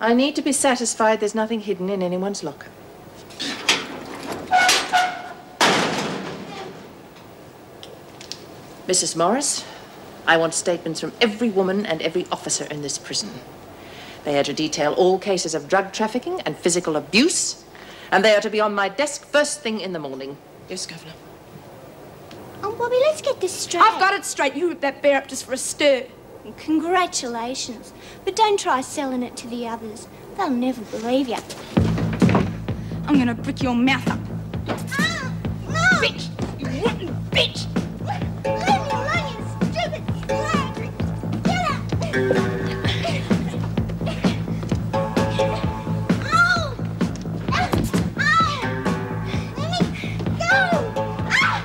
I need to be satisfied there's nothing hidden in anyone's locker. Mrs. Morris, I want statements from every woman and every officer in this prison. They are to detail all cases of drug trafficking and physical abuse, and they are to be on my desk first thing in the morning. Yes, Governor. Oh, Bobby, let's get this straight. I've got it straight. You whipped that bear up just for a stir. Congratulations. But don't try selling it to the others. They'll never believe you. I'm gonna brick your mouth up. Ah, no! Bitch! You rotten bitch! Leave me alone, you stupid slag! Get out! Ow! Ow! Let me go! Ah!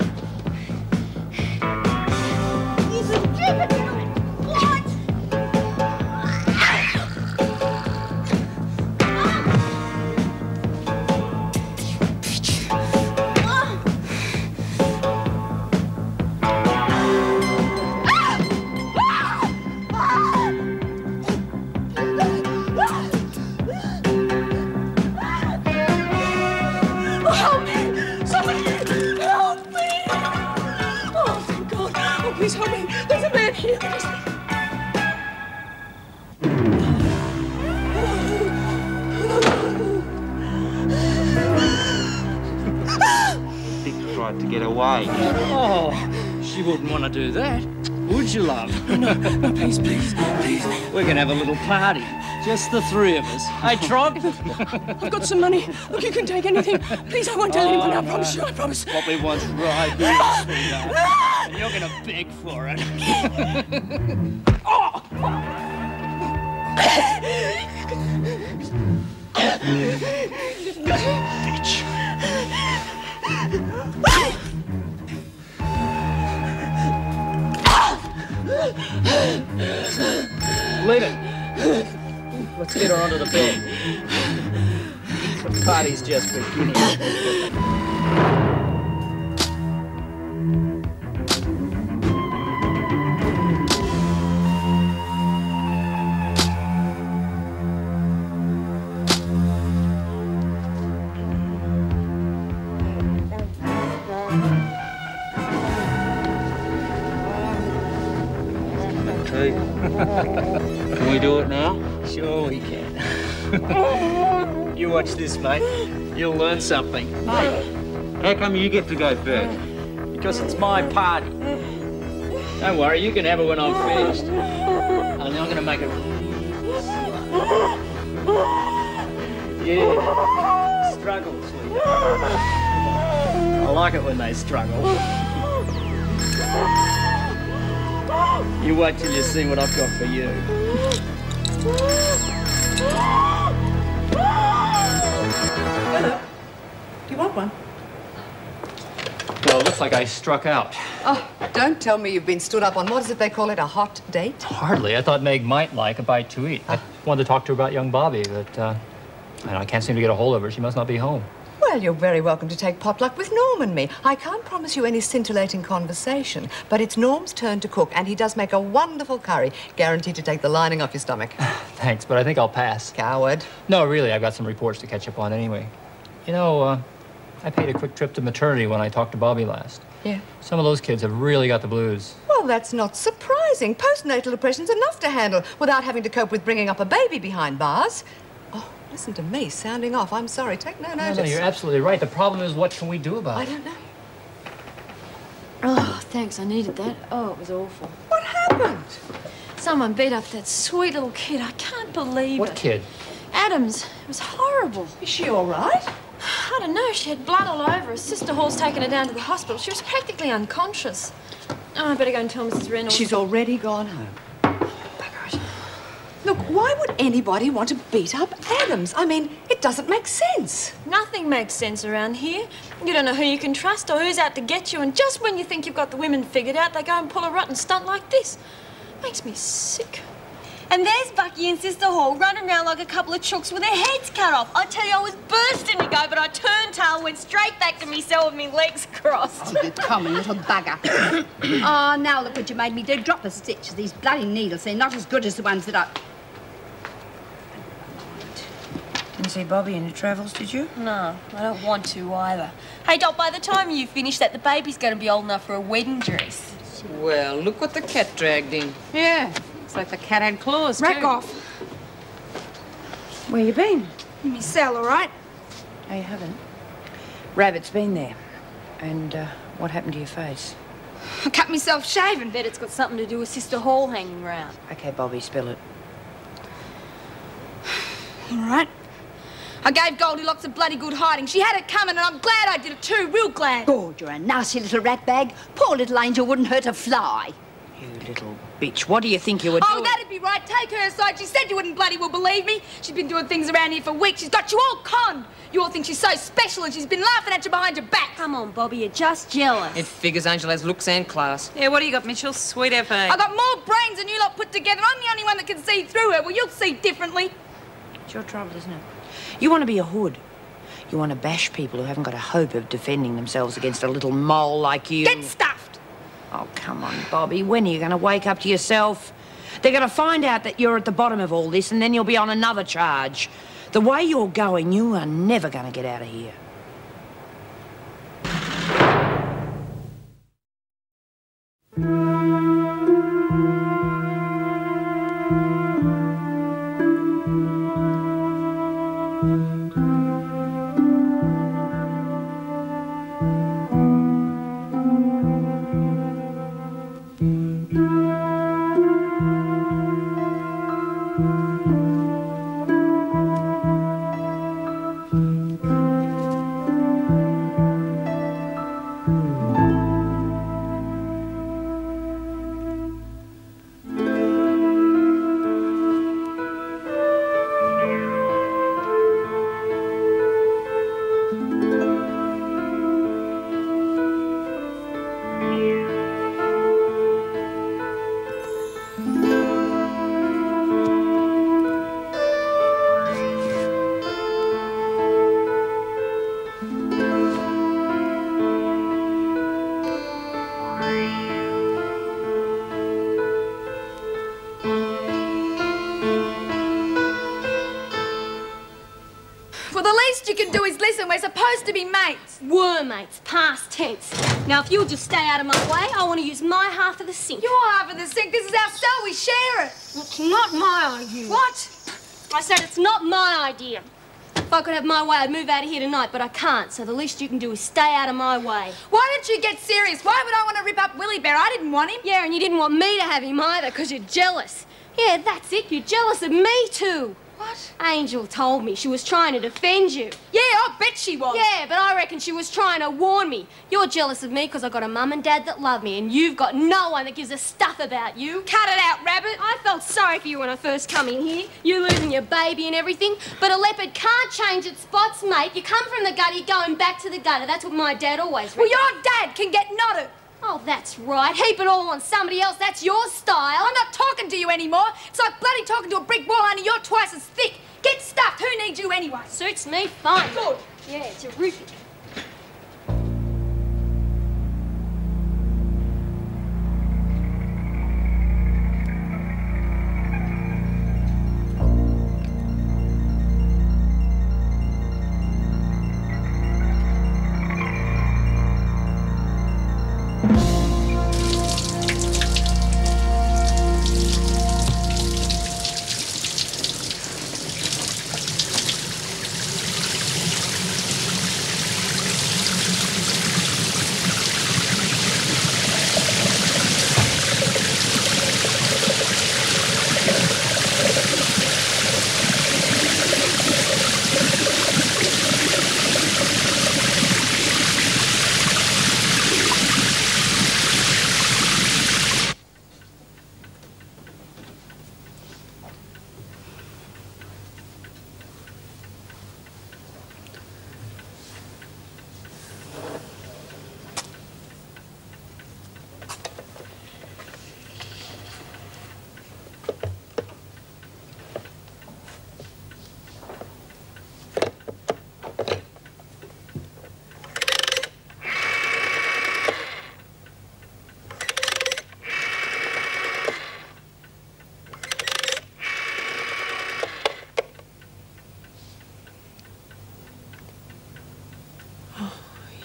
You stupid little slut! Please help me. There's a man here. Dick tried to get away. Oh, she wouldn't want to do that, would you, love? No, please, please, please. We're going to have a little party. Just the three of us. Hey, Trog? I've got some money. Look, you can take anything. Please, I won't tell anyone. I promise you, I promise. What we want's right here, sweetheart. And you're going to beg for it. Oh! Bitch. Leave it. Let's get her onto the bed. The party's just beginning. Can we do it now? Sure we can. You watch this, mate. You'll learn something. Hey, how come you get to go first? Because it's my party. Don't worry, you can have it when I'm finished. And I'm going to make it... Yeah. Struggle, sweetheart. I like it when they struggle. You wait till you see what I've got for you. Hello. Do you want one? Well, it looks like I struck out. Oh, don't tell me you've been stood up on, what is it they call it, a hot date? Hardly. I thought Meg might like a bite to eat. I wanted to talk to her about young Bobby, but I can't seem to get a hold of her. She must not be home. Well, you're very welcome to take potluck with Norm and me. I can't promise you any scintillating conversation, but it's Norm's turn to cook, and he does make a wonderful curry, guaranteed to take the lining off your stomach. Thanks, but I think I'll pass. Coward. No, really, I've got some reports to catch up on anyway. You know, I paid a quick trip to maternity when I talked to Bobby last. Yeah. Some of those kids have really got the blues. Well, that's not surprising. Postnatal depression's enough to handle without having to cope with bringing up a baby behind bars. Oh, listen to me sounding off. I'm sorry. Take no notice. No, you're absolutely right. The problem is, what can we do about it? I don't know. Oh, thanks. I needed that. Oh, it was awful. What happened? Someone beat up that sweet little kid. I can't believe it. What kid? Adams. It was horrible. Is she all right? I don't know. She had blood all over her. Sister Hall's taken her down to the hospital. She was practically unconscious. Oh, I better go and tell Mrs. Reynolds. She's already gone home. Bugger it. Look, why would anybody want to beat up Adams? I mean, it doesn't make sense. Nothing makes sense around here. You don't know who you can trust or who's out to get you, and just when you think you've got the women figured out, they go and pull a rotten stunt like this. Makes me sick. And there's Bucky and Sister Hall running around like a couple of chooks with their heads cut off. I tell you, I was bursting to go, but I turned tail, went straight back to me cell with me legs crossed. Oh, you common little bugger. Oh, now look what you made me do. Drop a stitch. These bloody needles, they're not as good as the ones that I... Didn't see Bobby in your travels, did you? No, I don't want to either. Hey, Dot, by the time you finish that, the baby's going to be old enough for a wedding dress. Well, look what the cat dragged in. Yeah, looks like the cat had claws, Rack too. off. Where you been? In my cell, all right? Oh, you haven't? Rabbit's been there. And, what happened to your face? I cut myself shaving. Bet it's got something to do with Sister Hall hanging round. Okay, Bobby, spill it. All right. I gave Goldie lots of bloody good hiding. She had it coming, and I'm glad I did it too, real glad. God, you're a nasty little ratbag. Poor little Angel wouldn't hurt a fly. You little bitch. What do you think you were doing? Oh, that'd be right. Take her aside. She said you wouldn't bloody well believe me. She's been doing things around here for weeks. She's got you all conned. You all think she's so special, and she's been laughing at you behind your back. Come on, Bobby, you're just jealous. It figures Angel has looks and class. Yeah, what do you got, Mitchell? Sweet FA. I got more brains than you lot put together. I'm the only one that can see through her. Well, you'll see differently. It's your trouble, isn't it? You want to be a hood. You want to bash people who haven't got a hope of defending themselves against a little mole like you. Get stuffed. Oh, come on, Bobby. When are you going to wake up to yourself? They're going to find out that you're at the bottom of all this, and then you'll be on another charge. The way you're going, you are never going to get out of here. Well, the least you can do is listen. We're supposed to be mates. Were mates, past tense. Now, if you'll just stay out of my way, I want to use my half of the sink. Your half of the sink. This is our cell. We share it. It's not my idea. What? I said it's not my idea. If I could have my way, I'd move out of here tonight, but I can't, so the least you can do is stay out of my way. Why don't you get serious? Why would I want to rip up Willie Bear? I didn't want him. Yeah, and you didn't want me to have him either, because you're jealous. Yeah, that's it. You're jealous of me, too. What? Angel told me she was trying to defend you. Yeah, I bet she was. Yeah, but I reckon she was trying to warn me. You're jealous of me because I got a mum and dad that love me, and you've got no one that gives a stuff about you. Cut it out, Rabbit. I felt sorry for you when I first come in here. You losing your baby and everything. But a leopard can't change its spots, mate. You come from the gutter, you're going back to the gutter. That's what my dad always Well, reckoned. your dad can get knotted. Oh, that's right. Heap it all on somebody else. That's your style. I'm not talking to you anymore. It's like bloody talking to a brick wall, honey. You're twice as thick. Get stuffed. Who needs you anyway? Suits me fine. Good. Yeah, terrific.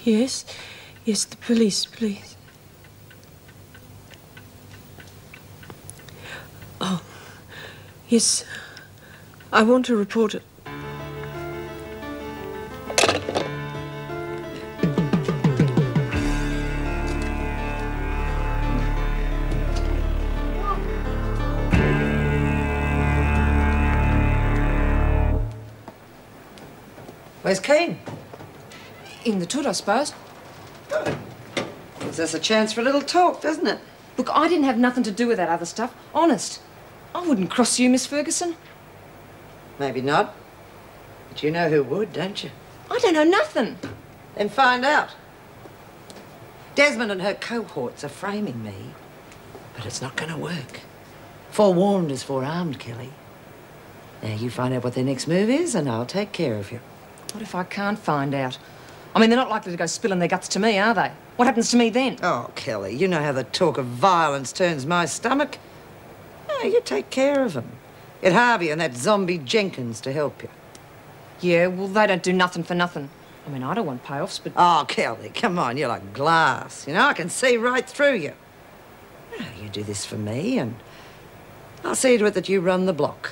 Yes? Yes, the police, please. Oh, yes. I want to report it. Where's Keen? In the toot, I suppose. Gives us a chance for a little talk, doesn't it? Look, I didn't have nothing to do with that other stuff. Honest. I wouldn't cross you, Miss Ferguson. Maybe not. But you know who would, don't you? I don't know nothing. Then find out. Desmond and her cohorts are framing me, but it's not going to work. Forewarned is forearmed, Kelly. Now, you find out what their next move is, and I'll take care of you. What if I can't find out? I mean, they're not likely to go spilling their guts to me, are they? What happens to me then? Oh, Kelly, you know how the talk of violence turns my stomach. Oh, you take care of them. Get Harvey and that zombie Jenkins to help you. Yeah, well, they don't do nothing for nothing. I mean, I don't want payoffs, but... Oh, Kelly, come on, you're like glass. You know, I can see right through you. Oh, you do this for me, and I'll see to it that you run the block,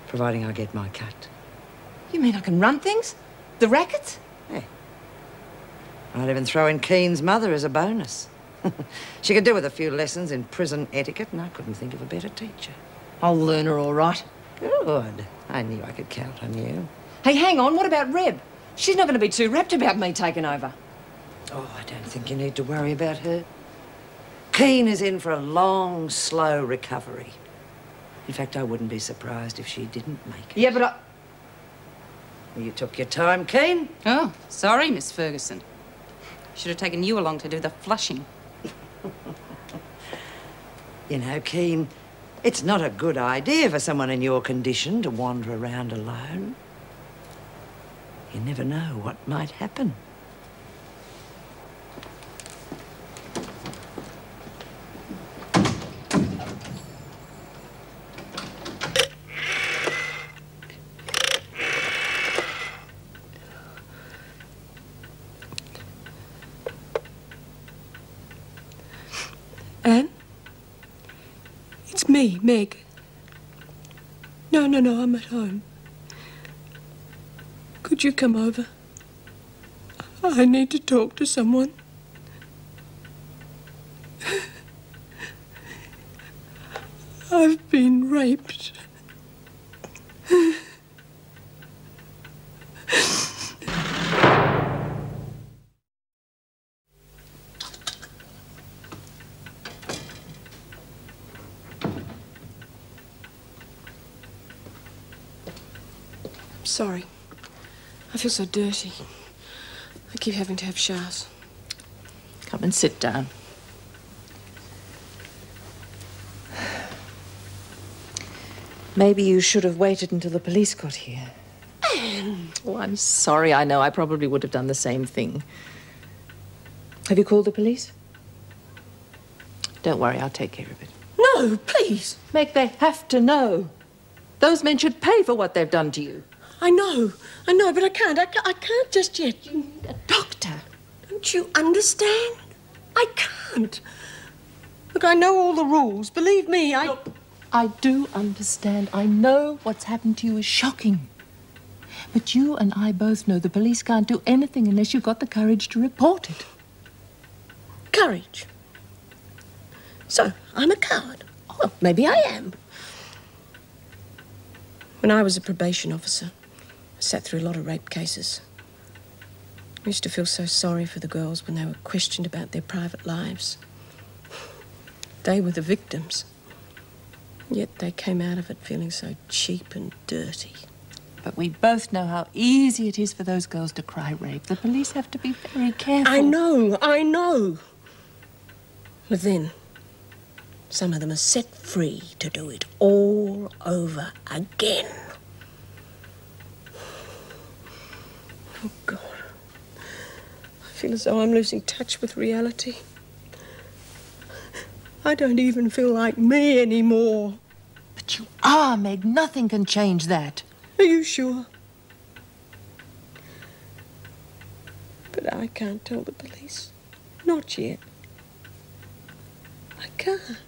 providing I get my cut. You mean I can run things? The rackets? Yeah. I'd even throw in Keen's mother as a bonus. She could do with a few lessons in prison etiquette, and I couldn't think of a better teacher. I'll learn her all right. Good. I knew I could count on you. Hey, hang on, what about Reb? She's not going to be too rapt about me taking over. Oh, I don't think you need to worry about her. Keen is in for a long, slow recovery. In fact, I wouldn't be surprised if she didn't make it. Yeah, but I... You took your time, Keen. Oh, sorry, Miss Ferguson. Should have taken you along to do the flushing. You know, Keen, it's not a good idea for someone in your condition to wander around alone. You never know what might happen. Anne? It's me, Meg. No, I'm at home. Could you come over? I need to talk to someone. I've been raped. Sorry. I feel so dirty. I keep having to have showers. Come and sit down. Maybe you should have waited until the police got here. Oh, I'm sorry. I know. I probably would have done the same thing. Have you called the police? Don't worry. I'll take care of it. No, please. Meg, they have to know. Those men should pay for what they've done to you. I know, but I can't. I can't just yet. You need a doctor. Don't you understand? I can't. Look, I know all the rules. Believe me, Look, I do understand. I know what's happened to you is shocking. But you and I both know the police can't do anything unless you've got the courage to report it. Courage. So, I'm a coward. Well, maybe I am. When I was a probation officer, I sat through a lot of rape cases. I used to feel so sorry for the girls when they were questioned about their private lives. They were the victims. Yet they came out of it feeling so cheap and dirty. But we both know how easy it is for those girls to cry rape. The police have to be very careful. I know. But then, some of them are set free to do it all over again. Oh, God. I feel as though I'm losing touch with reality. I don't even feel like me anymore. But you are, Meg. Nothing can change that. Are you sure? But I can't tell the police. Not yet. I can't.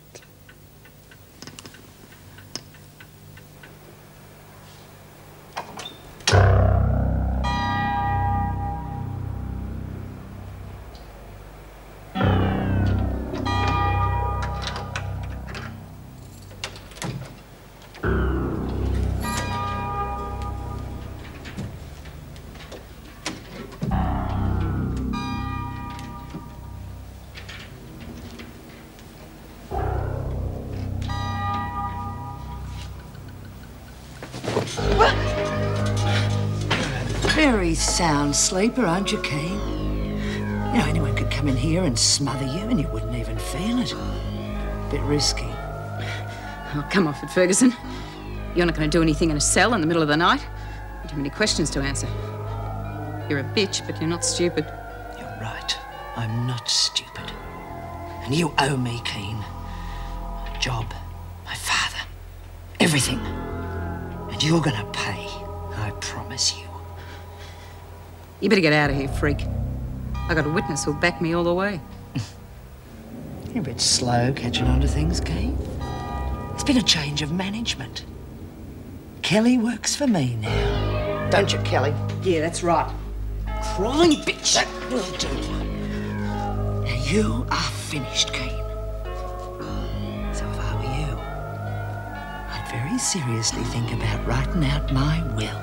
Very sound sleeper, aren't you, Keen? You know, anyone could come in here and smother you and you wouldn't even feel it. Bit risky. Oh, come off it, Ferguson. You're not going to do anything in a cell in the middle of the night. You have many questions to answer. You're a bitch, but you're not stupid. You're right. I'm not stupid. And you owe me, Keen. My job, my father, everything. And you're going to pay, I promise you. You better get out of here, freak. I got a witness who'll back me all the way. You're a bit slow catching on to things, Keen. It's been a change of management. Kelly works for me now. Don't you, Kelly? Yeah, that's right. Crawling bitch. That will do. Now, you are finished, Keen. So if I were you, I'd very seriously think about writing out my will.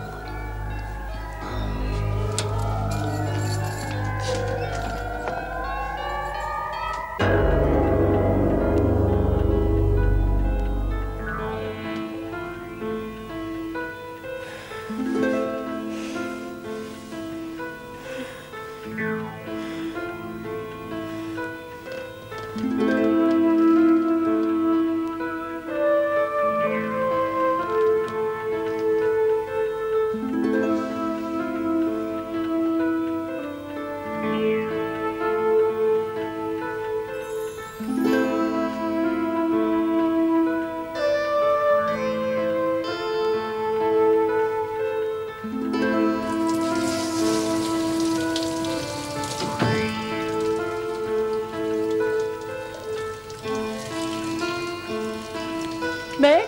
Meg?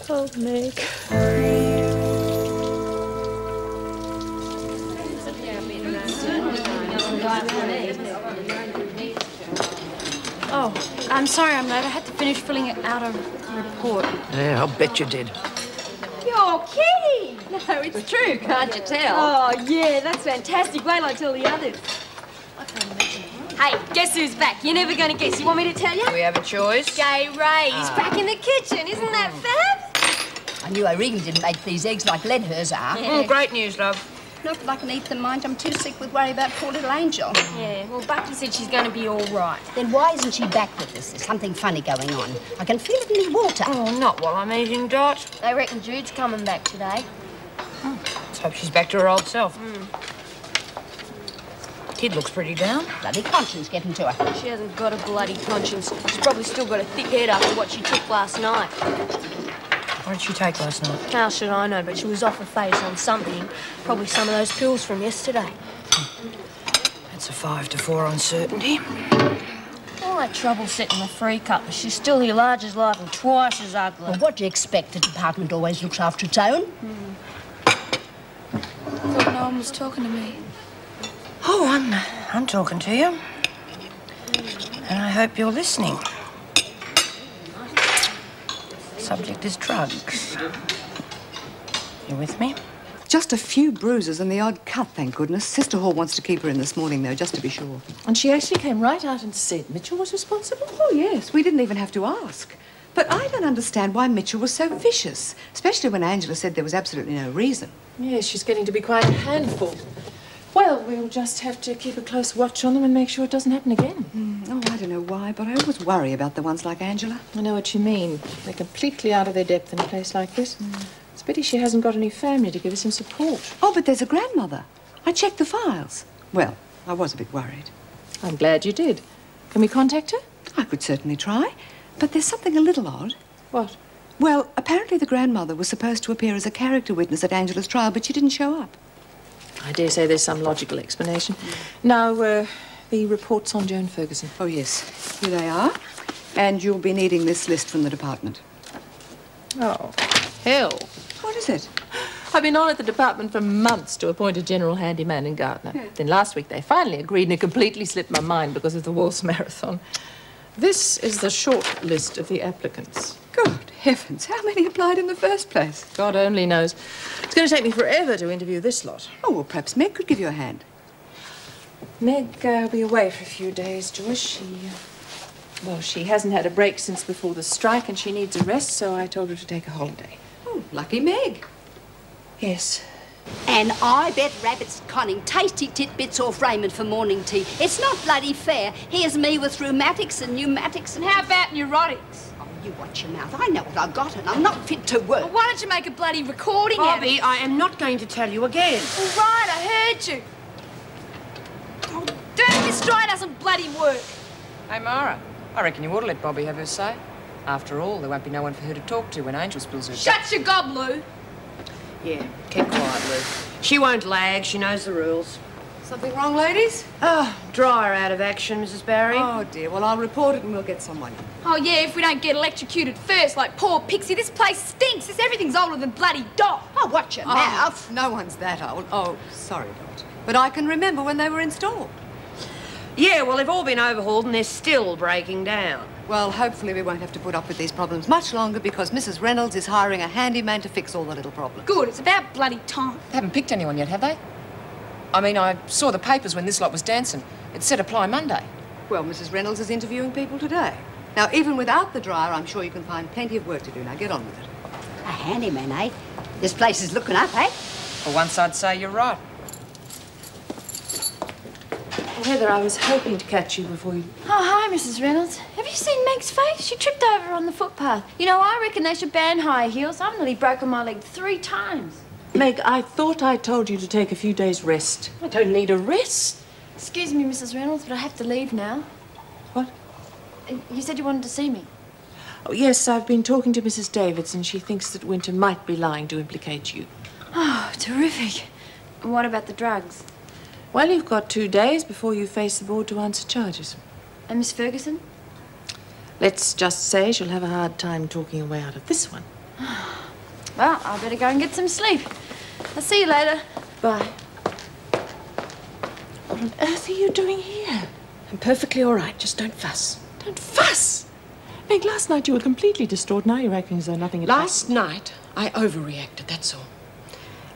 Oh, Meg. Oh, I'm sorry I'm late. I had to finish filling out a report. Yeah, I'll bet you did. You're kidding! No, it's true, can't you tell? Oh, yeah, that's fantastic. Wait till I tell the others. Hey, guess who's back? You're never going to guess. You want me to tell you? Do we have a choice? Gay Ray's back in the kitchen. Isn't that fab? I knew O'Regan didn't make these eggs like lead hers are. Yeah. Great news, love. Not that I can eat them, mind. I'm too sick with worry about poor little Angel. Yeah, well, Bucky said she's going to be all right. Then why isn't she back with us? There's something funny going on. I can feel it in the water. Oh, not while I'm eating, Dot. They reckon Jude's coming back today. Let's hope she's back to her old self. Kid looks pretty down. Bloody conscience getting to her. She hasn't got a bloody conscience. She's probably still got a thick head after what she took last night. What did she take last night? How should I know? But she was off her face on something. Probably some of those pills from yesterday. That's a 5 to 4 on certainty. All that trouble setting the freak up. She's still here large as life and twice as ugly. Well, what do you expect? The department always looks after its own. I thought no one was talking to me. Oh, I'm talking to you. And I hope you're listening. Subject is drugs. You with me? Just a few bruises and the odd cut, thank goodness. Sister Hall wants to keep her in this morning, though, just to be sure. And she actually came right out and said Mitchell was responsible? Oh, yes. We didn't even have to ask. But I don't understand why Mitchell was so vicious, especially when Angela said there was absolutely no reason. Yes, she's getting to be quite a handful. Well, we'll just have to keep a close watch on them and make sure it doesn't happen again. Oh, I don't know why, but I always worry about the ones like Angela. I know what you mean. They're completely out of their depth in a place like this. It's a pity she hasn't got any family to give her some support. Oh, but there's a grandmother. I checked the files. Well, I was a bit worried. I'm glad you did. Can we contact her? I could certainly try, but there's something a little odd. What? Well, apparently the grandmother was supposed to appear as a character witness at Angela's trial, but she didn't show up. I dare say there's some logical explanation. Now, the reports on Joan Ferguson. Oh, yes. Here they are. And you'll be needing this list from the department. Oh, hell. What is it? I've been on at the department for months to appoint a general handyman and gardener. Yeah. Then last week they finally agreed, and it completely slipped my mind because of the waltz marathon. This is the short list of the applicants. Good heavens, how many applied in the first place? God only knows. It's going to take me forever to interview this lot. Oh, well, perhaps Meg could give you a hand. Meg will be away for a few days, Joyce. She hasn't had a break since before the strike, and she needs a rest, so I told her to take a holiday. Oh, lucky Meg. Yes. And I bet Rabbit's conning tasty titbits off Raymond for morning tea. It's not bloody fair. Here's me with rheumatics and pneumatics and... How about neurotics? Oh, you watch your mouth. I know what I've got and I'm not fit to work. Well, why don't you make a bloody recording Bobby, I am not going to tell you again. All right, I heard you. Oh, damn, this dry doesn't bloody work. Hey, Mara, I reckon you ought to let Bobby have her say. After all, there won't be no one for her to talk to when Angel spills her... Shut your gob, Lou. Yeah, keep quiet, Lou. She won't lag. She knows the rules. Something wrong, ladies? Oh, dryer out of action, Mrs. Barry. Oh, dear. Well, I'll report it and we'll get someone in. Oh, yeah, if we don't get electrocuted first, like poor Pixie. This place stinks. Everything's older than bloody Dot. Oh, watch your mouth. No one's that old. Oh, sorry, Dot. But I can remember when they were installed. Yeah, well, they've all been overhauled and they're still breaking down. Well, hopefully we won't have to put up with these problems much longer because Mrs. Reynolds is hiring a handyman to fix all the little problems. Good, it's about bloody time. They haven't picked anyone yet, have they? I mean, I saw the papers when this lot was dancing. It said apply Monday. Well, Mrs. Reynolds is interviewing people today. Now, even without the dryer, I'm sure you can find plenty of work to do. Now, get on with it. A handyman, eh? This place is looking up, eh? For once, I'd say you're right. Heather, I was hoping to catch you before you... Oh, hi, Mrs. Reynolds. Have you seen Meg's face? She tripped over on the footpath. You know, I reckon they should ban high heels. I've nearly broken my leg 3 times. Meg, I thought I told you to take a few days' rest. I don't need a rest. Excuse me, Mrs. Reynolds, but I have to leave now. What? You said you wanted to see me. Oh, yes, I've been talking to Mrs. Davidson. She thinks that Winter might be lying to implicate you. Oh, terrific. And what about the drugs? Well, you've got 2 days before you face the board to answer charges. And Miss Ferguson? Let's just say she'll have a hard time talking her way out of this one. Well, I better go and get some sleep. I'll see you later. Bye. What on earth are you doing here? I'm perfectly all right. Just don't fuss. Don't fuss? Meg, last night you were completely distraught. Now you're acting as though nothing had happened. Last night, I overreacted, that's all.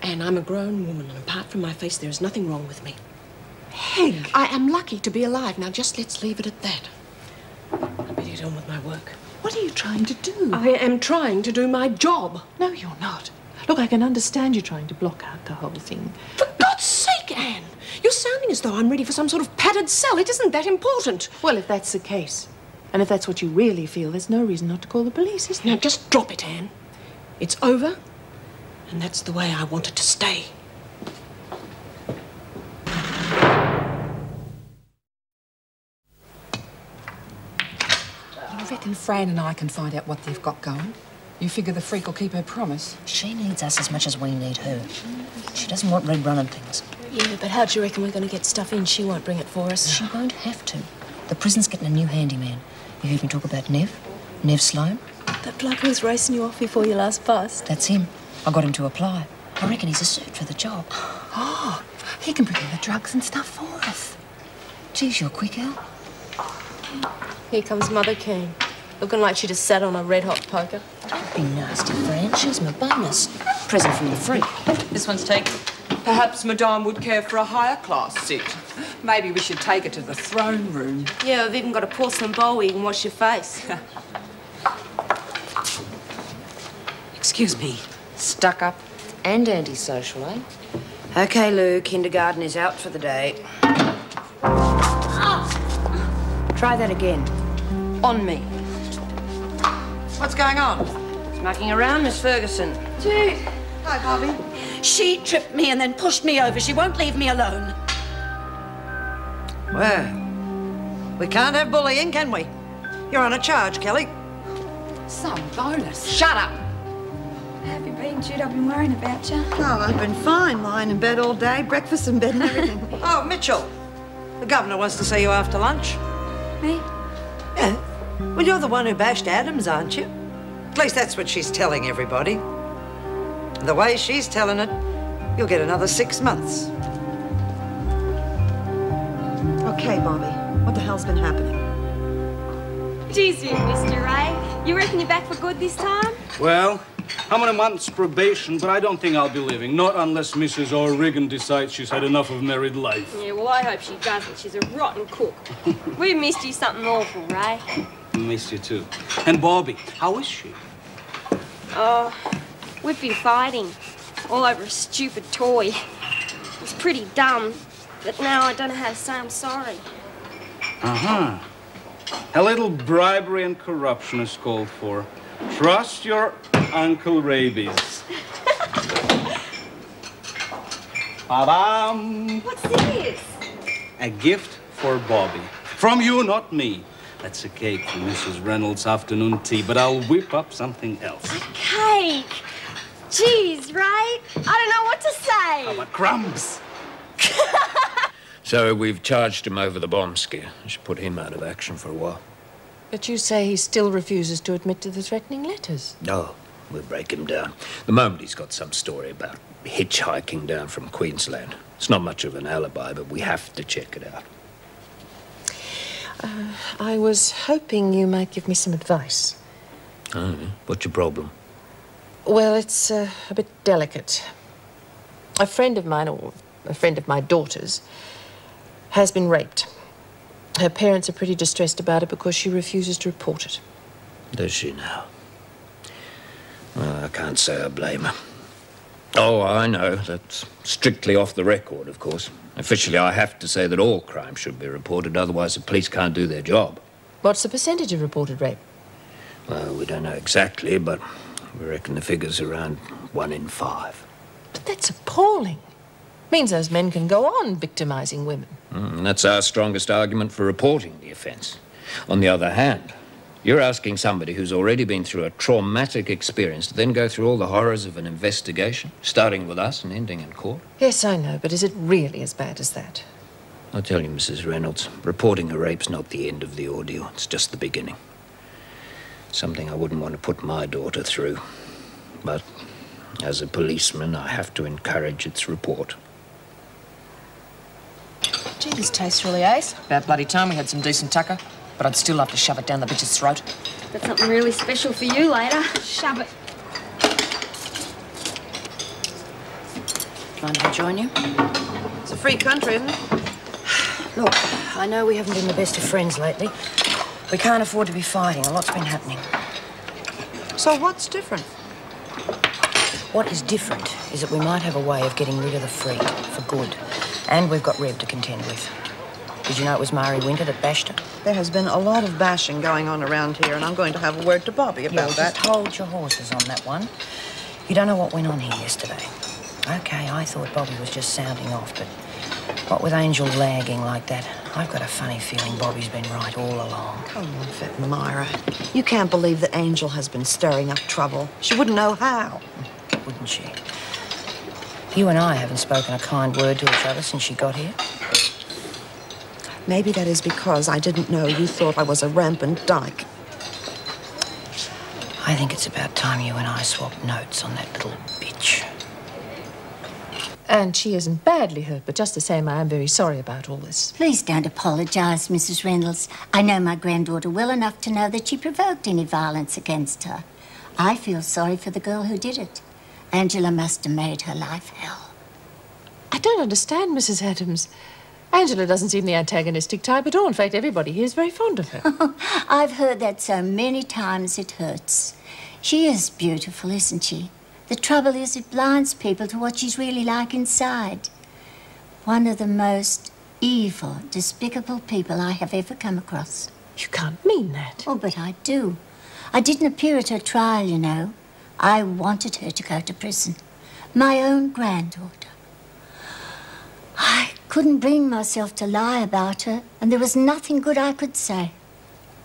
And I'm a grown woman, and apart from my face, there is nothing wrong with me. Meg! I am lucky to be alive. Now, just let's leave it at that. I better get on with my work. What are you trying to do? I am trying to do my job. No, you're not. Look, I can understand you trying to block out the whole thing. For God's sake, Anne! You're sounding as though I'm ready for some sort of padded cell. It isn't that important. Well, if that's the case, and if that's what you really feel, there's no reason not to call the police, is there? Now, just drop it, Anne. It's over, and that's the way I want it to stay. You reckon Fran and I can find out what they've got going? You figure the freak will keep her promise? She needs us as much as we need her. She doesn't want Red running things. Yeah, but how do you reckon we're going to get stuff in? She won't bring it for us. She won't have to. The prison's getting a new handyman. You heard me talk about Nev? Nev Sloan? That bloke who was racing you off before you last passed. That's him. I got him to apply. I reckon he's a suit for the job. Oh, he can bring in the drugs and stuff for us. Geez, you're quick, Al. Here comes Mother Keane, looking like she just sat on a red-hot poker. Don't be nasty, Fran. She's my bonus. Present from the freak. This one's taken. Perhaps Madame would care for a higher class seat. Maybe we should take her to the throne room. Yeah, we've even got a porcelain bowl where you can wash your face. Excuse me. Stuck up and antisocial, eh? Okay, Lou, kindergarten is out for the day. Try that again. On me. What's going on? Mucking around, Miss Ferguson. Dude. Hi, Bobby. She tripped me and then pushed me over. She won't leave me alone. Well, we can't have bullying, can we? You're on a charge, Kelly. Some bonus. Shut up. How have you been, Jude? I've been worrying about you. Oh, I've been fine, lying in bed all day, breakfast in bed and everything. Oh, Mitchell, the governor wants to see you after lunch. Me? Yeah. Well, you're the one who bashed Adams, aren't you? At least that's what she's telling everybody. The way she's telling it, you'll get another 6 months. Okay, Bobby, what the hell's been happening? Geez, you missed you, Ray. You reckon you're back for good this time? Well, I'm on a month's probation, but I don't think I'll be leaving. Not unless Mrs. O'Regan decides she's had enough of married life. Yeah, well, I hope she doesn't. She's a rotten cook. We missed you something awful, Ray. Miss you too. And Bobby, how is she? Oh, we've been fighting all over a stupid toy. It's pretty dumb, but now I don't know how to say I'm sorry. Uh-huh. A little bribery and corruption is called for. Trust your Uncle Rabies. Ba-bam! What's this? A gift for Bobby. From you, not me. That's a cake for Mrs. Reynolds' afternoon tea, but I'll whip up something else. Cake. Jeez, Ray. I don't know what to say. How about crumbs? So we've charged him over the bomb scare. I should put him out of action for a while. But you say he still refuses to admit to the threatening letters. No, we'll break him down. The moment he's got some story about hitchhiking down from Queensland. It's not much of an alibi, but we have to check it out. I was hoping you might give me some advice. Oh, what's your problem? Well, it's a bit delicate. A friend of mine, or a friend of my daughter's, has been raped. Her parents are pretty distressed about it because she refuses to report it. Does she now? Well, I can't say I blame her. Oh, I know. That's strictly off the record, of course. Officially, I have to say that all crime should be reported, otherwise the police can't do their job. What's the percentage of reported rape? Well, we don't know exactly, but we reckon the figure's around 1 in 5. But that's appalling. Means those men can go on victimizing women. And that's our strongest argument for reporting the offence. On the other hand, you're asking somebody who's already been through a traumatic experience to then go through all the horrors of an investigation, starting with us and ending in court? Yes, I know, but is it really as bad as that? I'll tell you, Mrs. Reynolds, reporting a rape's not the end of the ordeal. It's just the beginning. Something I wouldn't want to put my daughter through. But as a policeman, I have to encourage its report. Gee, this tastes really ace. About bloody time we had some decent tucker. But I'd still love to shove it down the bitch's throat. Got something really special for you later. Shove it. Mind if I join you? It's a free country, isn't it? Look, I know we haven't been the best of friends lately. We can't afford to be fighting. A lot's been happening. So what's different? What is different is that we might have a way of getting rid of the freak for good. And we've got Reb to contend with. Did you know it was Mari Winter that bashed her? There has been a lot of bashing going on around here, and I'm going to have a word to Bobby about that. Just hold your horses on that one. You don't know what went on here yesterday. Okay, I thought Bobby was just sounding off, but what with Angel lagging like that, I've got a funny feeling Bobby's been right all along. Come on, Fat Myra. You can't believe that Angel has been stirring up trouble. She wouldn't know how. Wouldn't she? You and I haven't spoken a kind word to each other since she got here. Maybe that is because I didn't know you thought I was a rampant dyke. I think it's about time you and I swapped notes on that little bitch. And she isn't badly hurt, but just the same, I am very sorry about all this. Please don't apologise, Mrs. Reynolds. I know my granddaughter well enough to know that she provoked any violence against her. I feel sorry for the girl who did it. Angela must have made her life hell. I don't understand, Mrs. Adams. Angela doesn't seem the antagonistic type at all. In fact, everybody here is very fond of her. I've heard that so many times it hurts. She is beautiful, isn't she? The trouble is it blinds people to what she's really like inside. One of the most evil, despicable people I have ever come across. You can't mean that. Oh, but I do. I didn't appear at her trial, you know. I wanted her to go to prison. My own granddaughter. I couldn't bring myself to lie about her, and there was nothing good I could say.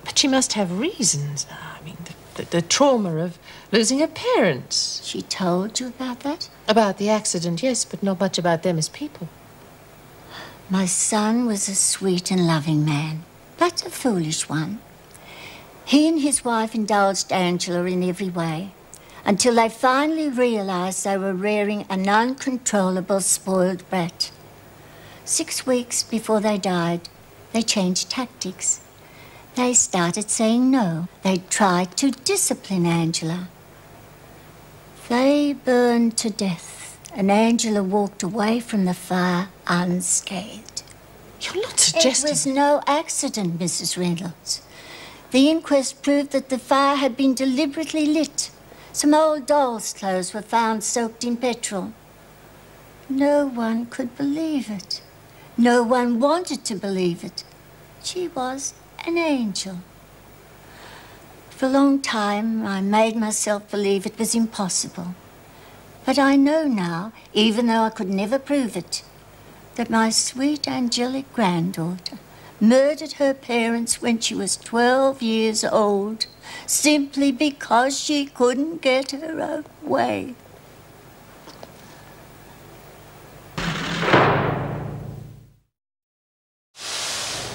But she must have reasons. I mean, the the trauma of losing her parents. She told you about that? About the accident, yes, but not much about them as people. My son was a sweet and loving man, but a foolish one. He and his wife indulged Angela in every way, until they finally realised they were rearing an uncontrollable, spoiled brat. 6 weeks before they died, they changed tactics. They started saying no. They tried to discipline Angela. They burned to death, and Angela walked away from the fire unscathed. You're not suggesting... It was no accident, Mrs. Reynolds. The inquest proved that the fire had been deliberately lit. Some old doll's clothes were found soaked in petrol. No one could believe it. No one wanted to believe it. She was an angel. For a long time, I made myself believe it was impossible. But I know now, even though I could never prove it, that my sweet angelic granddaughter murdered her parents when she was 12 years old, simply because she couldn't get her own way.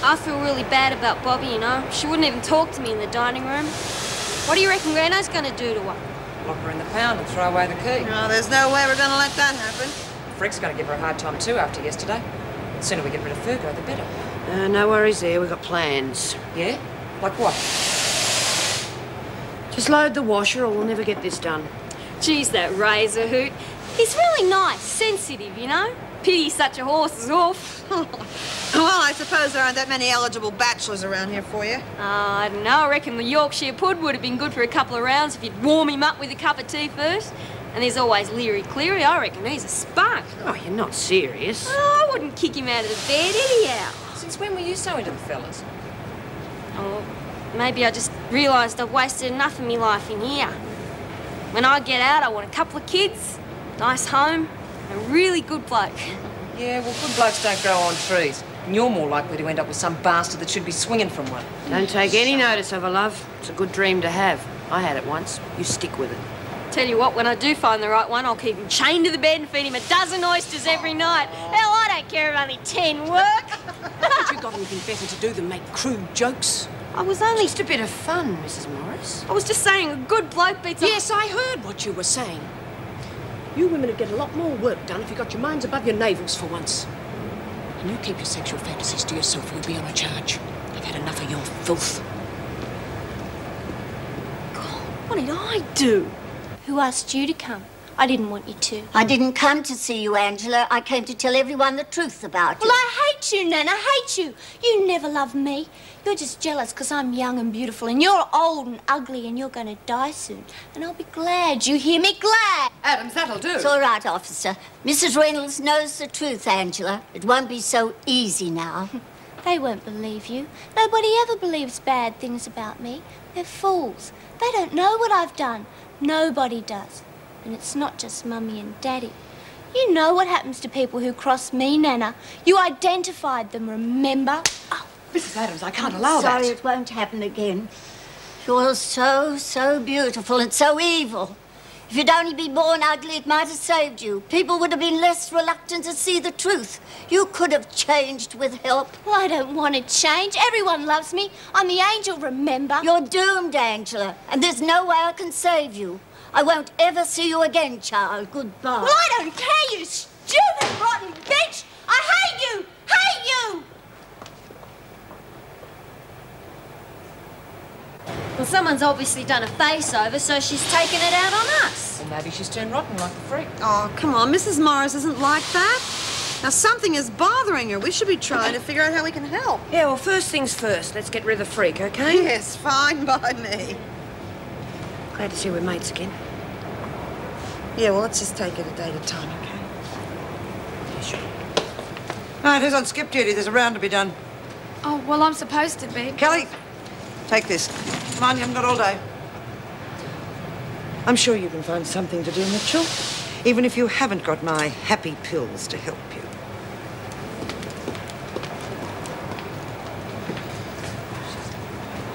I feel really bad about Bobby, you know. She wouldn't even talk to me in the dining room. What do you reckon Grano's going to do to her? Lock her in the pound and throw away the key. No, there's no way we're going to let that happen. Frick's going to give her a hard time too after yesterday. The sooner we get rid of Fergo, the better. No worries there. We've got plans. Yeah? Like what? Just load the washer or we'll never get this done. Geez, that razor hoot. He's really nice, sensitive, you know. Pity such a horse is off. Well, I suppose there aren't that many eligible bachelors around here for you. I don't know. I reckon the Yorkshire Pud would have been good for a couple of rounds if you'd warm him up with a cup of tea first. And there's always Leary Cleary. I reckon he's a spark. Oh, you're not serious? Oh, I wouldn't kick him out of the bed anyhow. Since when were you so into the fellas? Oh, maybe I just realised I've wasted enough of my life in here. When I get out, I want a couple of kids, nice home, and a really good bloke. Yeah, well, good blokes don't grow on trees. And you're more likely to end up with some bastard that should be swinging from one. Don't take any notice of her, love. It's a good dream to have. I had it once. You stick with it. Tell you what, when I do find the right one, I'll keep him chained to the bed and feed him a dozen oysters every night. Hell, I don't care if only 10 work. Haven't you got anything better to do than make crude jokes? I was only... Just a bit of fun, Mrs. Morris. I was just saying a good bloke beats... Yes, I heard what you were saying. You women would get a lot more work done if you got your minds above your navels for once. And you keep your sexual fantasies to yourself or you'll be on a charge. I've had enough of your filth. God, what did I do? Who asked you to come? I didn't want you to. I didn't come to see you, Angela. I came to tell everyone the truth about you. Well, I hate you, Nana. I hate you. You never loved me. You're just jealous because I'm young and beautiful and you're old and ugly and you're going to die soon. And I'll be glad. You hear me? Glad. Adams, that'll do. It's all right, officer. Mrs. Reynolds knows the truth, Angela. It won't be so easy now. They won't believe you. Nobody ever believes bad things about me. They're fools. They don't know what I've done. Nobody does. And it's not just Mummy and Daddy. You know what happens to people who cross me, Nana. You identified them, remember? Oh, Mrs. Adams, I can't allow that. Sorry, it won't happen again. You're so beautiful and so evil. If you'd only been born ugly, it might have saved you. People would have been less reluctant to see the truth. You could have changed with help. Well, I don't want to change. Everyone loves me. I'm the angel, remember? You're doomed, Angela, and there's no way I can save you. I won't ever see you again, child. Goodbye. Well, I don't care, you stupid, rotten bitch! I hate you! Hate you! Well, someone's obviously done a face-over, so she's taken it out on us. Or maybe she's turned rotten like the freak. Oh, come on. Mrs. Morris isn't like that. Now, something is bothering her. We should be trying to figure out how we can help. Yeah, well, first things first. Let's get rid of the freak, okay? Yes, fine by me. Glad to see we're mates again. Yeah, well, let's just take it a day at a time, okay? Yeah, sure. Right, who's on skip duty? There's a round to be done. Oh, well, I'm supposed to be. Kelly, take this. Come on, you haven't got all day. I'm sure you can find something to do, Mitchell. Even if you haven't got my happy pills to help you.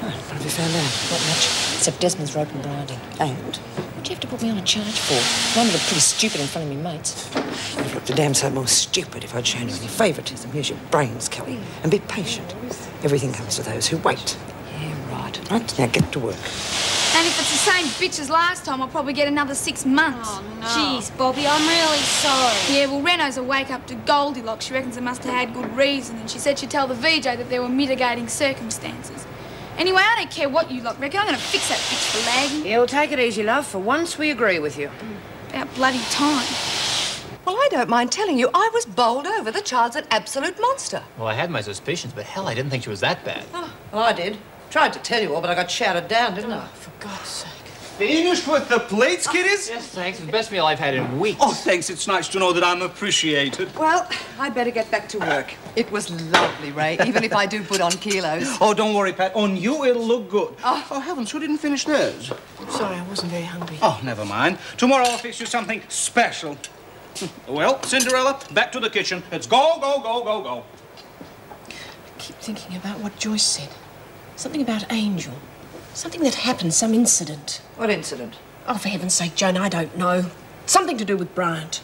What have you found out? Not much. Except Desmond's rope and grinding. And? What do you have to put me on a charge for? I look pretty stupid in front of me mates. You've looked a damn sight more stupid if I'd shown you any favouritism. Here's your brains, Kelly. And be patient. Everything comes to those who wait. Yeah, right. Right, now get to work. And if it's the same bitch as last time, I'll probably get another 6 months. Oh, no. Jeez, Bobby, I'm really sorry. Yeah, well, Reno's a wake-up to Goldilocks. She reckons it must have had good reason, and she said she'd tell the VJ that there were mitigating circumstances. Anyway, I don't care what you lot reckon. I'm going to fix that bitch for lagging. Yeah, well, take it easy, love. For once, we agree with you. About bloody time. Well, I don't mind telling you, I was bowled over. The child's an absolute monster. Well, I had my suspicions, but hell, I didn't think she was that bad. Oh, well, I did. Tried to tell you all, but I got shouted down, didn't I? For God's sake. Finished with the plates, kiddies? Yes, thanks. It's the best meal I've had in weeks. Oh, thanks. It's nice to know that I'm appreciated. Well, I'd better get back to work. It was lovely, Ray, even if I do put on kilos. Oh, don't worry, Pat. On you, it'll look good. Oh, heavens, who didn't finish theirs? Sorry, I wasn't very hungry. Oh, never mind. Tomorrow I'll fix you something special. Well, Cinderella, back to the kitchen. It's go, go, go, go, go. I keep thinking about what Joyce said. Something about Angel. Something that happened, some incident. What incident? Oh, for heaven's sake, Joan, I don't know. Something to do with Bryant.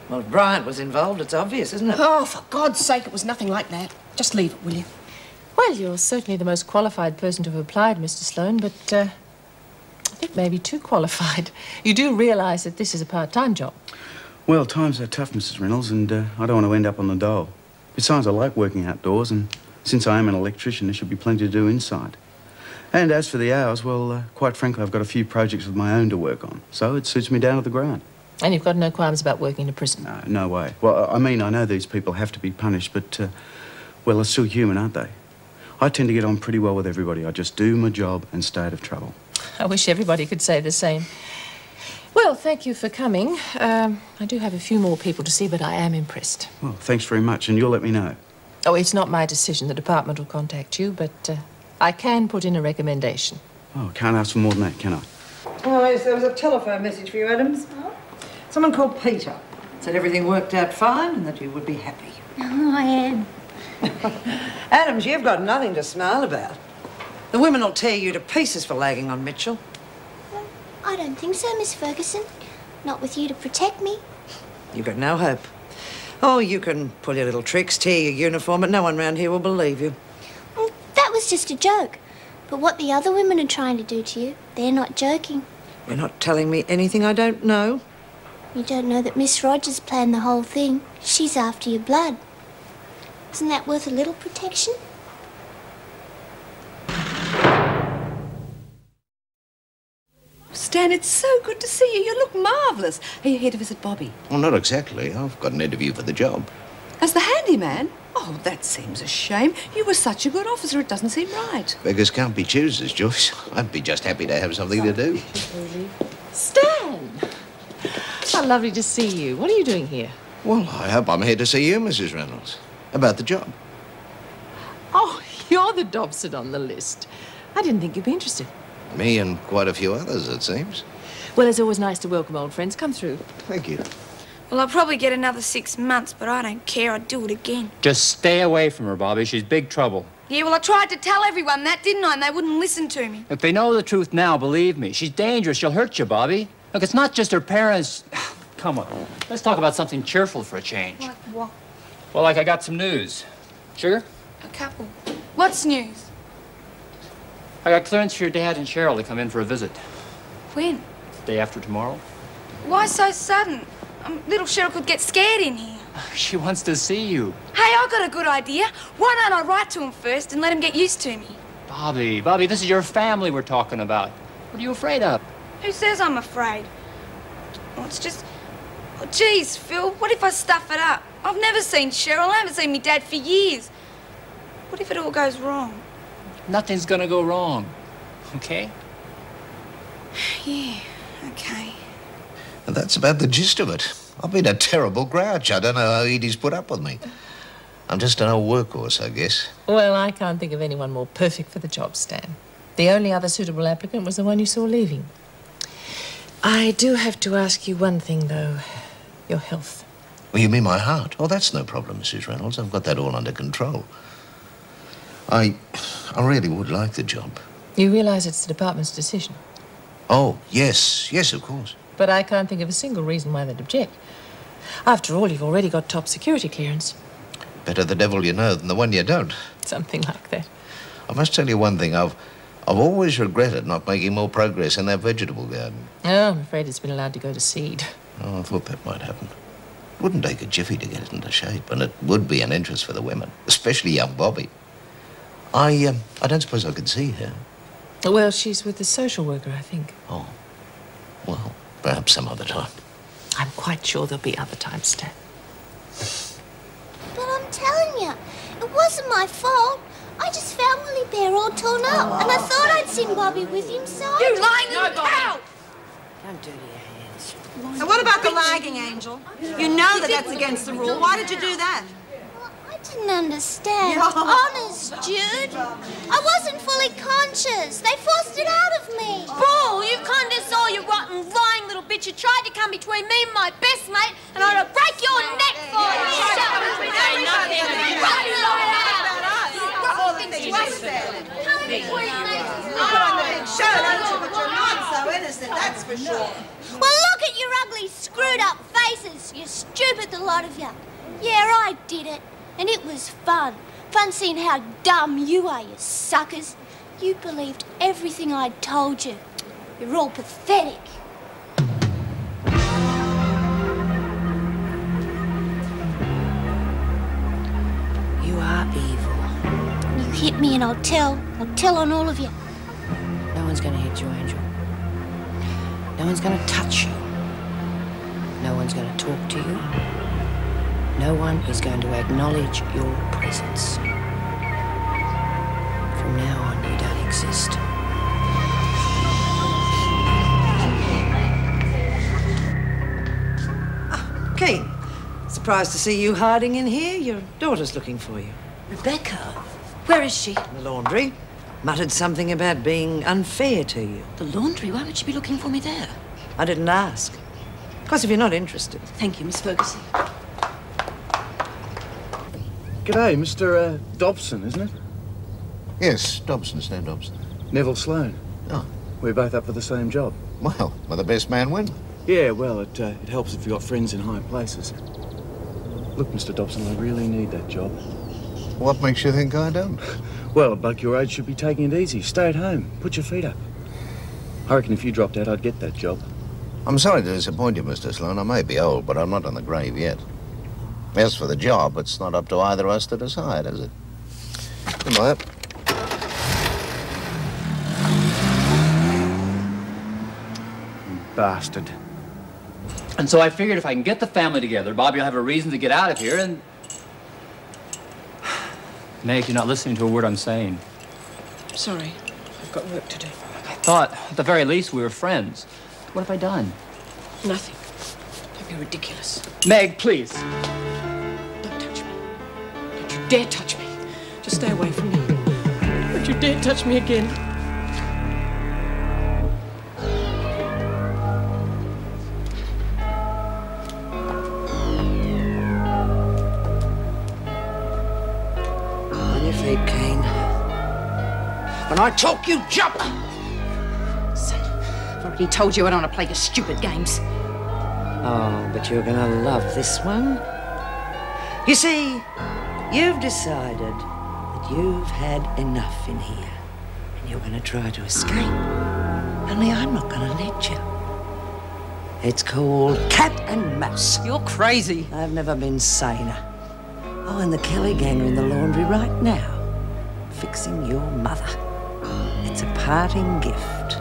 Well, if Bryant was involved, it's obvious, isn't it? Oh, for God's sake, it was nothing like that. Just leave it, will you? Well, you're certainly the most qualified person to have applied, Mr. Sloane, but I think maybe too qualified. You do realise that this is a part-time job. Well, times are tough, Mrs. Reynolds, and I don't want to end up on the dole. Besides, I like working outdoors, and since I am an electrician, there should be plenty to do inside. And as for the hours, well, quite frankly, I've got a few projects of my own to work on, so it suits me down to the ground. And you've got no qualms about working in a prison? No, no way. Well, I mean, I know these people have to be punished, but, well, they're still human, aren't they? I tend to get on pretty well with everybody. I just do my job and stay out of trouble. I wish everybody could say the same. Well, thank you for coming. I do have a few more people to see, but I am impressed. Well, thanks very much, and you'll let me know. Oh, it's not my decision. The department will contact you, but I can put in a recommendation. Oh, can't ask for more than that, can I? Oh, yes, there was a telephone message for you, Adams. Someone called Peter. Said everything worked out fine and that you would be happy. Oh, I am. Adams, you've got nothing to smile about. The women will tear you to pieces for lagging on Mitchell. I don't think so, Miss Ferguson. Not with you to protect me. You've got no hope. Oh, you can pull your little tricks, tear your uniform, but no one round here will believe you. Well, that was just a joke. But what the other women are trying to do to you, they're not joking. You're not telling me anything I don't know. You don't know that Miss Rogers planned the whole thing. She's after your blood. Isn't that worth a little protection? Stan, it's so good to see you. You look marvellous. Are you here to visit Bobby? Well, not exactly. I've got an interview for the job. As the handyman? Oh, that seems a shame. You were such a good officer, it doesn't seem right. Beggars can't be choosers, Joyce. I'd be just happy to have something to do. Stan! How lovely to see you. What are you doing here? Well, I hope I'm here to see you, Mrs. Reynolds. About the job. Oh, you're the Dobson on the list. I didn't think you'd be interested. Me and quite a few others, it seems. Well, it's always nice to welcome old friends. Come through. Thank you. Well, I'll probably get another 6 months, but I don't care. I'd do it again. Just stay away from her, Bobby. She's big trouble. Yeah, well, I tried to tell everyone that, didn't I? And they wouldn't listen to me. If they know the truth now, believe me, she's dangerous. She'll hurt you, Bobby. Look, it's not just her parents. Come on. Let's talk about something cheerful for a change. Like what? Well, like I got some news. Sugar? A couple. What's news? I got clearance for your dad and Cheryl to come in for a visit. When? Day after tomorrow. Why so sudden? Little Cheryl could get scared in here. She wants to see you. Hey, I got a good idea. Why don't I write to him first and let him get used to me? Bobby, this is your family we're talking about. What are you afraid of? Who says I'm afraid? Well, it's just... Oh, geez, Phil, what if I stuff it up? I've never seen Cheryl. I haven't seen me dad for years. What if it all goes wrong? Nothing's gonna go wrong, okay? Yeah, okay. And that's about the gist of it. I've been a terrible grouch. I don't know how Edie's put up with me. I'm just an old workhorse, I guess. Well, I can't think of anyone more perfect for the job, Stan. The only other suitable applicant was the one you saw leaving. I do have to ask you one thing, though. Your health. Well, you mean my heart? Oh, that's no problem, Mrs. Reynolds. I've got that all under control. I really would like the job. You realise it's the department's decision? Oh, yes. Yes, of course. But I can't think of a single reason why they'd object. After all, you've already got top security clearance. Better the devil you know than the one you don't. Something like that. I must tell you one thing. I've always regretted not making more progress in that vegetable garden. Oh, I'm afraid it's been allowed to go to seed. Oh, I thought that might happen. It wouldn't take a jiffy to get it into shape, and it would be an interest for the women, especially young Bobby. I don't suppose I could see her. Well, she's with the social worker, I think. Oh. Well, perhaps some other time. I'm quite sure there'll be other times, Stan. But I'm telling you, it wasn't my fault. I just found Willie Bear all torn up, and I thought I'd seen Bobby with him, so I... You lying little cow! Don't dirty your hands. And what about the lagging, Angel? You know that that's against the rule. Why did you do that? I didn't understand. Honest, Jude. I wasn't fully conscious. They forced it out of me. Bull, you kind of saw you rotten, lying little bitch. You tried to come between me and my best mate, and I'd have break your neck for you. Shut up. Show, don't you? But you're not so innocent, that's for sure. Well, look at your ugly, screwed-up faces, you stupid, the lot of you. Yeah, I did it, and it was fun. Fun seeing how dumb you are, you suckers. You believed everything I told you. You're all pathetic. You are evil. You hit me and I'll tell. I'll tell on all of you. No one's going to hit you, Angel. No one's going to touch you. No one's going to talk to you. No one is going to acknowledge your presence. From now on, you don't exist. Keen, surprised to see you hiding in here. Your daughter's looking for you. Rebecca? Where is she? The laundry. Muttered something about being unfair to you. The laundry? Why would she be looking for me there? I didn't ask. Because if you're not interested. Thank you, Miss Ferguson. G'day, Mr. Dobson, isn't it? Yes, Dobson, Stan Dobson. Neville Sloane. Oh. We're both up for the same job. Well, will the best man win? Yeah, well, it helps if you've got friends in high places. Look, Mr. Dobson, I really need that job. What makes you think I don't? Well, a bloke your age should be taking it easy. Stay at home. Put your feet up. I reckon if you dropped out, I'd get that job. I'm sorry to disappoint you, Mr. Sloane. I may be old, but I'm not on the grave yet. As for the job, it's not up to either of us to decide, is it? Goodbye. Bastard. And so I figured if I can get the family together, Bobby will have a reason to get out of here, and... Meg, you're not listening to a word I'm saying. Sorry, I've got work to do. I thought, at the very least, we were friends. What have I done? Nothing. Don't be ridiculous. Meg, please. Don't touch me. Don't you dare touch me. Just stay away from me. Don't you dare touch me again. On your feet, Kane. When I talk, you jump! Son, I've already told you I don't want to play your stupid games. Oh, but you're gonna love this one. You see, you've decided that you've had enough in here, and you're gonna try to escape. Only I'm not gonna let you. It's called cat and mouse. You're crazy. I've never been saner. Oh, and the Kelly gang are in the laundry right now, fixing your mother. It's a parting gift.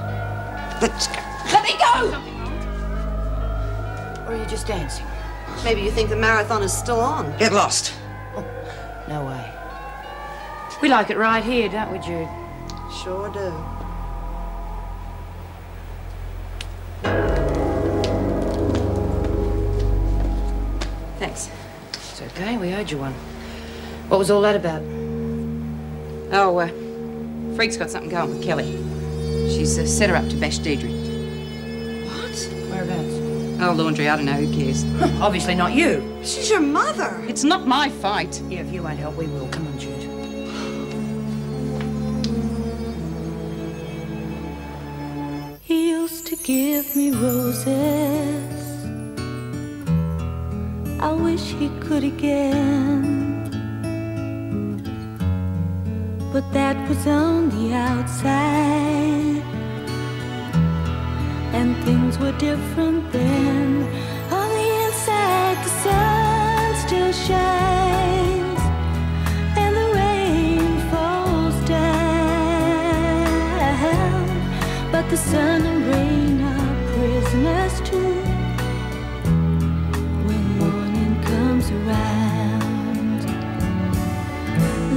Let's go. Let me go! Or are you just dancing? Maybe you think the marathon is still on. Get lost. No way. We like it right here, don't we, Jude? Sure do. Thanks. It's okay, we owed you one. What was all that about? Oh, Freak's got something going with Kelly. She's set her up to bash Deirdre. What? Whereabouts? Oh, laundry, I don't know, who cares? Obviously not you. She's your mother. It's not my fight. Yeah, if you won't help, we will. Come on, Jude. give me roses. I wish he could again, but that was on the outside, and things were different then. On the inside, the sun still shines, and the rain falls down, but the sun and rain are prisoners too. When morning comes around,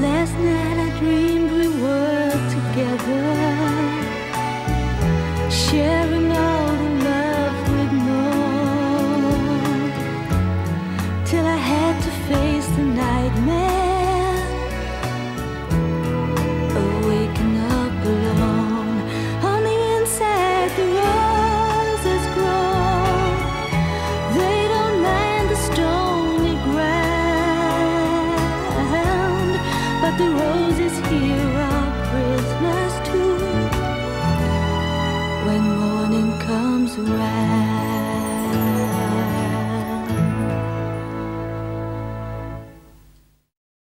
last night I dreamed we were together, sharing all the love we'd known, till I had to face the nightmare, waking up alone. On the inside, the roses grow. They don't mind the stony ground, but the roses